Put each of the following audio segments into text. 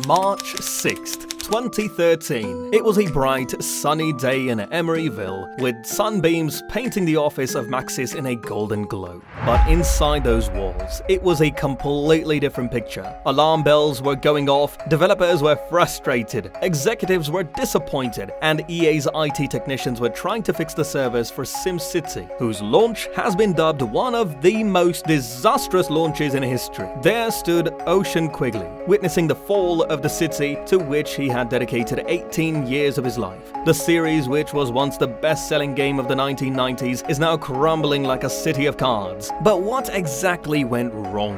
March 6th. 2013. It was a bright, sunny day in Emeryville, with sunbeams painting the office of Maxis in a golden glow. But inside those walls, it was a completely different picture. Alarm bells were going off, developers were frustrated, executives were disappointed, and EA's IT technicians were trying to fix the servers for SimCity, whose launch has been dubbed one of the most disastrous launches in history. There stood Ocean Quigley, witnessing the fall of the city to which he had dedicated 18 years of his life. The series, which was once the best-selling game of the 1990s, is now crumbling like a city of cards. But what exactly went wrong?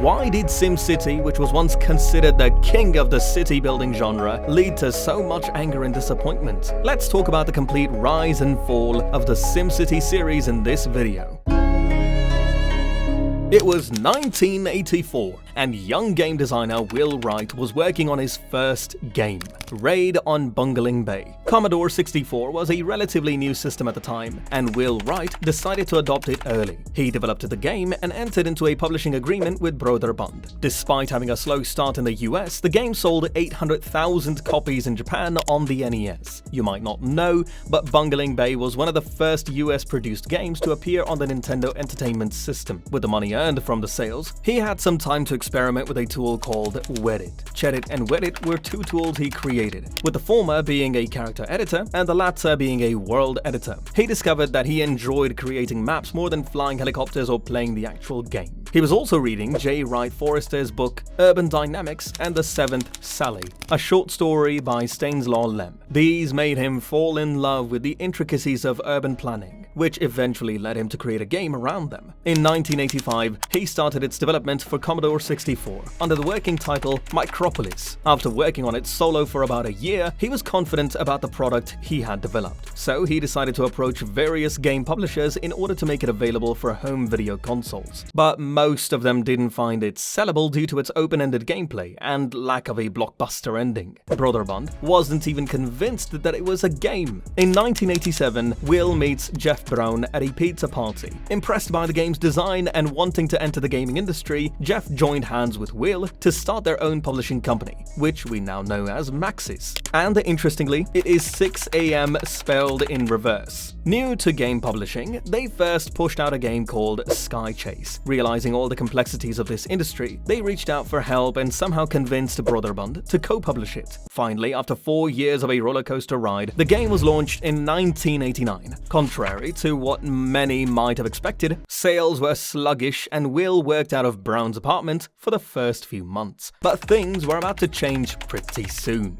Why did SimCity, which was once considered the king of the city-building genre, lead to so much anger and disappointment? Let's talk about the complete rise and fall of the SimCity series in this video. It was 1984, and young game designer Will Wright was working on his first game, Raid on Bungling Bay. Commodore 64 was a relatively new system at the time, and Will Wright decided to adopt it early. He developed the game and entered into a publishing agreement with Broderbund. Despite having a slow start in the US, the game sold 800,000 copies in Japan on the NES. You might not know, but Bungling Bay was one of the first US-produced games to appear on the Nintendo Entertainment System. With the money earned from the sales, he had some time to experiment with a tool called Wedit. Chedit and Wedit were two tools he created, with the former being a character editor and the latter being a world editor. He discovered that he enjoyed creating maps more than flying helicopters or playing the actual game. He was also reading J. Wright Forrester's book Urban Dynamics and The Seventh Sally, a short story by Stanislaw Lem. These made him fall in love with the intricacies of urban planning, which eventually led him to create a game around them. In 1985, he started its development for Commodore 64 under the working title Micropolis. After working on it solo for about a year, he was confident about the product he had developed. So he decided to approach various game publishers in order to make it available for home video consoles. But most of them didn't find it sellable due to its open-ended gameplay and lack of a blockbuster ending. Broderbund wasn't even convinced that it was a game. In 1987, Will meets Jeff Brown at a pizza party. Impressed by the game's design and wanting to enter the gaming industry, Jeff joined hands with Will to start their own publishing company, which we now know as Maxis. And interestingly, it is 6 AM spelled in reverse. New to game publishing, they first pushed out a game called Sky Chase. Realizing all the complexities of this industry, they reached out for help and somehow convinced Broderbund to co-publish it. Finally, after 4 years of a rollercoaster ride, the game was launched in 1989. Contrary to what many might have expected, sales were sluggish and Will worked out of Brown's apartment for the first few months. But things were about to change pretty soon.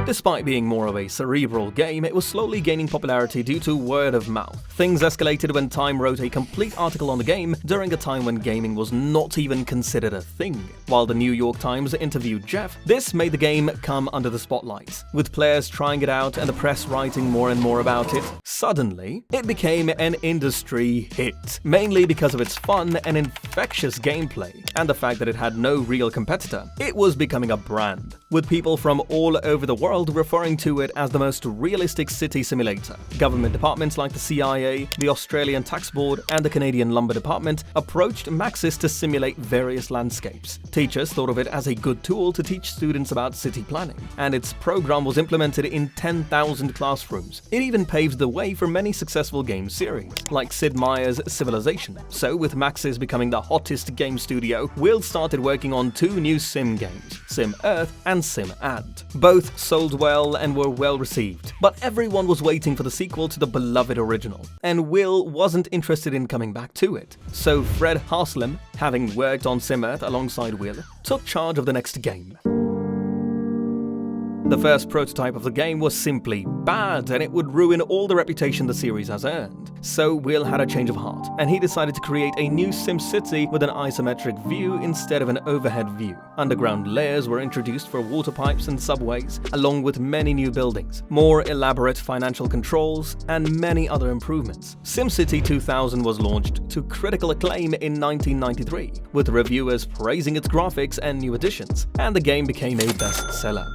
Despite being more of a cerebral game, it was slowly gaining popularity due to word of mouth. Things escalated when Time wrote a complete article on the game during a time when gaming was not even considered a thing. While the New York Times interviewed Jeff, this made the game come under the spotlight. With players trying it out and the press writing more and more about it, suddenly, it became an industry hit, mainly because of its fun and infectious gameplay, and the fact that it had no real competitor. It was becoming a brand, with people from all over the world referring to it as the most realistic city simulator. Government departments like the CIA, the Australian Tax Board, and the Canadian Lumber Department approached Maxis to simulate various landscapes. Teachers thought of it as a good tool to teach students about city planning, and its program was implemented in 10,000 classrooms. It even paved the way for many successful game series, like Sid Meier's Civilization. So with Maxis becoming the hottest game studio, Will started working on 2 new sim games, Sim Earth and Sim Ant. Both sold well and were well received, but everyone was waiting for the sequel to the beloved original, and Will wasn't interested in coming back to it. So Fred Haslem, having worked on Sim Earth alongside Will, took charge of the next game. The first prototype of the game was simply bad, and it would ruin all the reputation the series has earned. So Will had a change of heart, and he decided to create a new SimCity with an isometric view instead of an overhead view. Underground layers were introduced for water pipes and subways, along with many new buildings, more elaborate financial controls, and many other improvements. SimCity 2000 was launched to critical acclaim in 1993, with reviewers praising its graphics and new additions, and the game became a bestseller.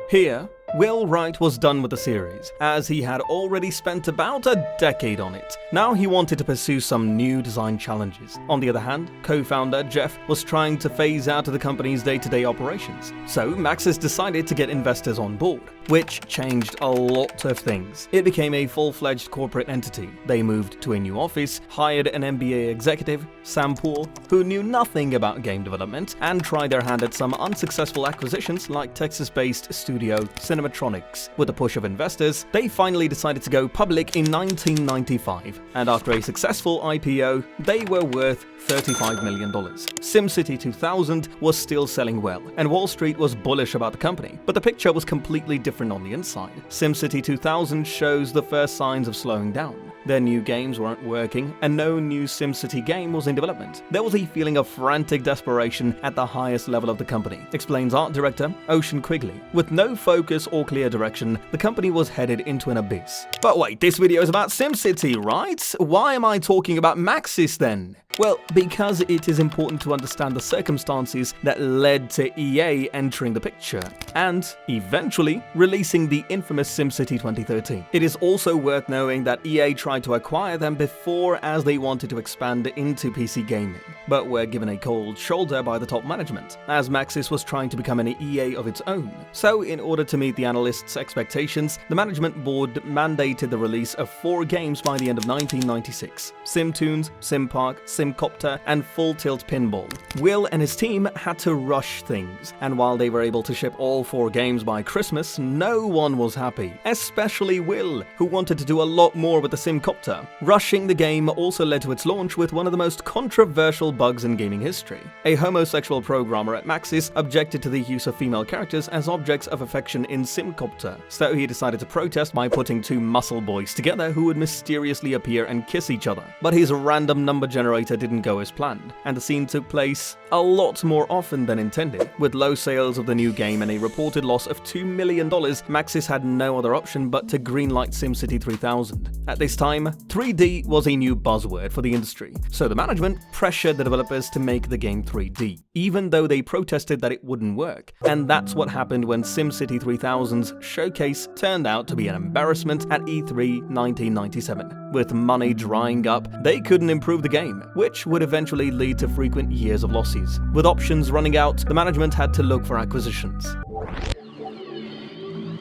Here, Will Wright was done with the series, as he had already spent about a decade on it. Now he wanted to pursue some new design challenges. On the other hand, co-founder Jeff was trying to phase out of the company's day-to-day operations. So Maxis decided to get investors on board, which changed a lot of things. It became a full-fledged corporate entity. They moved to a new office, hired an MBA executive, Sam Poole, who knew nothing about game development, and tried their hand at some unsuccessful acquisitions like Texas-based studio Cinematronics. With the push of investors, they finally decided to go public in 1995, and after a successful IPO, they were worth $35 million. SimCity 2000 was still selling well, and Wall Street was bullish about the company, but the picture was completely different on the inside. SimCity 2000 shows the first signs of slowing down. Their new games weren't working, and no new SimCity game was in development. There was a feeling of frantic desperation at the highest level of the company, explains art director Ocean Quigley. With no focus or clear direction, the company was headed into an abyss. But wait, this video is about SimCity, right? Why am I talking about Maxis then? Well, because it is important to understand the circumstances that led to EA entering the picture, and eventually releasing the infamous SimCity 2013. It is also worth knowing that EA tried to acquire them before, as they wanted to expand into PC gaming, but were given a cold shoulder by the top management, as Maxis was trying to become an EA of its own. So in order to meet the analysts' expectations, the management board mandated the release of 4 games by the end of 1996: SimTunes, SimPark, SimCopter, and Full Tilt Pinball. Will and his team had to rush things, and while they were able to ship all 4 games by Christmas, no one was happy, especially Will, who wanted to do a lot more with the SimCopter. Rushing the game also led to its launch with one of the most controversial bugs in gaming history. A homosexual programmer at Maxis objected to the use of female characters as objects of affection in SimCopter, so he decided to protest by putting 2 muscle boys together who would mysteriously appear and kiss each other. But his random number generator didn't go as planned, and the scene took place a lot more often than intended. With low sales of the new game and a reported loss of $2 million, Maxis had no other option but to greenlight SimCity 3000. At this time, 3D was a new buzzword for the industry, so the management pressured the developers to make the game 3D, even though they protested that it wouldn't work. And that's what happened when SimCity 3000's showcase turned out to be an embarrassment at E3 1997. With money drying up, they couldn't improve the game, which would eventually lead to frequent years of losses. With options running out, the management had to look for acquisitions.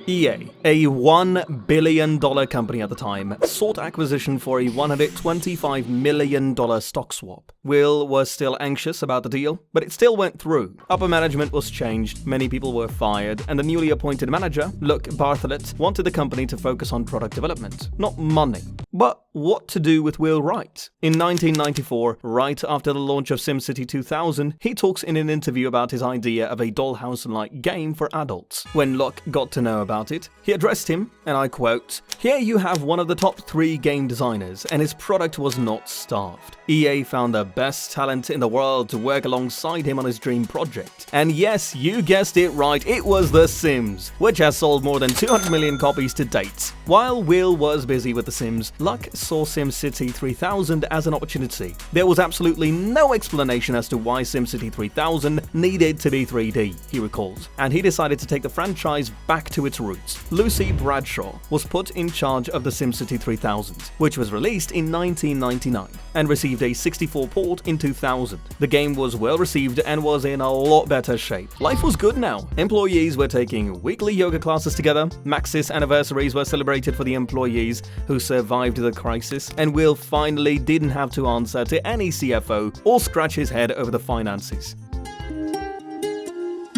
EA, a $1 billion company at the time, sought acquisition for a $125 million stock swap. Will was still anxious about the deal, but it still went through. Upper management was changed, many people were fired, and the newly appointed manager, Luke Bartlett, wanted the company to focus on product development, not money. But what to do with Will Wright? In 1994, right after the launch of SimCity 2000, he talks in an interview about his idea of a dollhouse-like game for adults. When Luke got to know about it, he addressed him, and I quote, "Here you have one of the top 3 game designers, and his product was not starved. EA found the best talent in the world to work alongside him on his dream project. And yes, you guessed it right, it was The Sims, which has sold more than 200 million copies to date." While Will was busy with The Sims, Luck saw SimCity 3000 as an opportunity. There was absolutely no explanation as to why SimCity 3000 needed to be 3D, he recalls, and he decided to take the franchise back to its roots. Lucy Bradshaw was put in charge of the SimCity 3000, which was released in 1999 and received a 64 port in 2000. The game was well received and was in a lot better shape. Life was good now. Employees were taking weekly yoga classes together, Maxis anniversaries were celebrated for the employees who survived the crisis, and Will finally didn't have to answer to any CFO or scratch his head over the finances.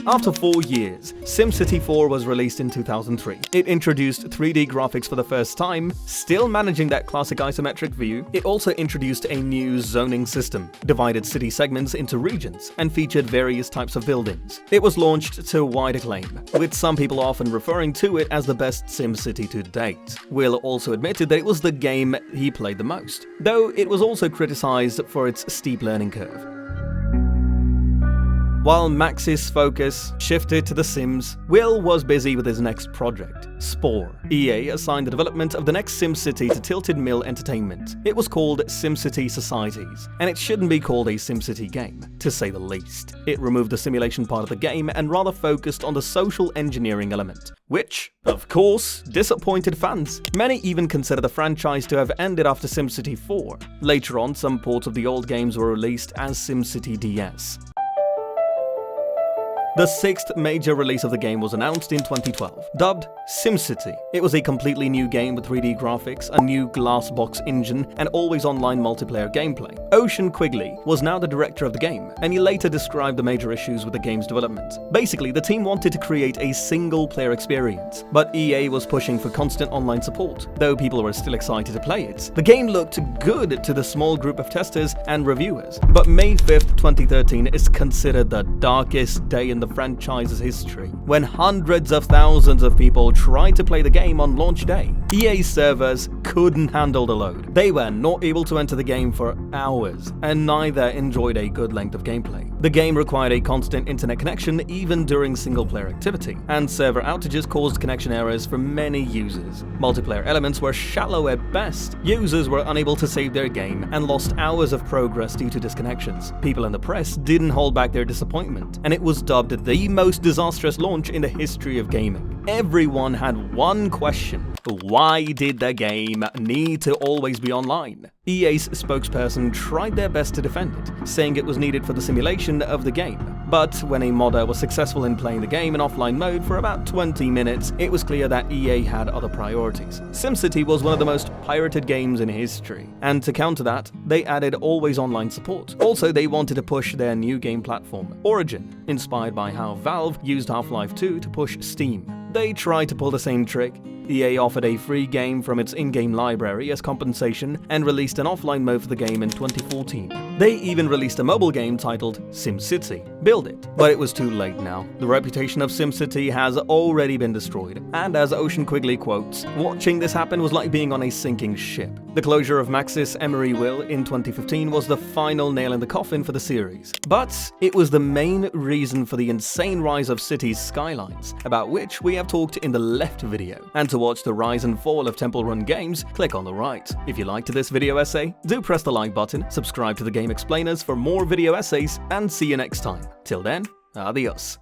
After 4 years, SimCity 4 was released in 2003. It introduced 3D graphics for the first time, still managing that classic isometric view. It also introduced a new zoning system, divided city segments into regions, and featured various types of buildings. It was launched to wide acclaim, with some people often referring to it as the best SimCity to date. Will also admitted that it was the game he played the most, though it was also criticized for its steep learning curve. While Maxis' focus shifted to The Sims, Will was busy with his next project, Spore. EA assigned the development of the next SimCity to Tilted Mill Entertainment. It was called SimCity Societies, and it shouldn't be called a SimCity game, to say the least. It removed the simulation part of the game and rather focused on the social engineering element, which, of course, disappointed fans. Many even consider the franchise to have ended after SimCity 4. Later on, some ports of the old games were released as SimCity DS. The sixth major release of the game was announced in 2012, dubbed SimCity. It was a completely new game with 3D graphics, a new glass box engine, and always online multiplayer gameplay. Ocean Quigley was now the director of the game, and he later described the major issues with the game's development. Basically, the team wanted to create a single-player experience, but EA was pushing for constant online support, though people were still excited to play it. The game looked good to the small group of testers and reviewers, but May 5th, 2013 is considered the darkest day in the franchise's history, when hundreds of thousands of people tried to play the game on launch day. EA servers couldn't handle the load. They were not able to enter the game for hours, and neither enjoyed a good length of gameplay. The game required a constant internet connection even during single-player activity, and server outages caused connection errors for many users. Multiplayer elements were shallow at best. Users were unable to save their game and lost hours of progress due to disconnections. People in the press didn't hold back their disappointment, and it was dubbed the most disastrous launch in the history of gaming. Everyone had one question: why did the game need to always be online? EA's spokesperson tried their best to defend it, saying it was needed for the simulation of the game. But when a modder was successful in playing the game in offline mode for about 20 minutes, it was clear that EA had other priorities. SimCity was one of the most pirated games in history, and to counter that, they added always online support. Also, they wanted to push their new game platform, Origin, inspired by how Valve used Half-Life 2 to push Steam. They tried to pull the same trick. EA offered a free game from its in-game library as compensation and released an offline mode for the game in 2014. They even released a mobile game titled SimCity: Build It, but it was too late now. The reputation of SimCity has already been destroyed, and as Ocean Quigley quotes, "Watching this happen was like being on a sinking ship." The closure of Maxis Will in 2015 was the final nail in the coffin for the series, but it was the main reason for the insane rise of cities' skylines, about which we have talked in the left video. And to watch the rise and fall of Temple Run games, click on the right. If you liked this video essay, do press the like button, subscribe to the Game Explainers for more video essays, and see you next time. Till then, adios.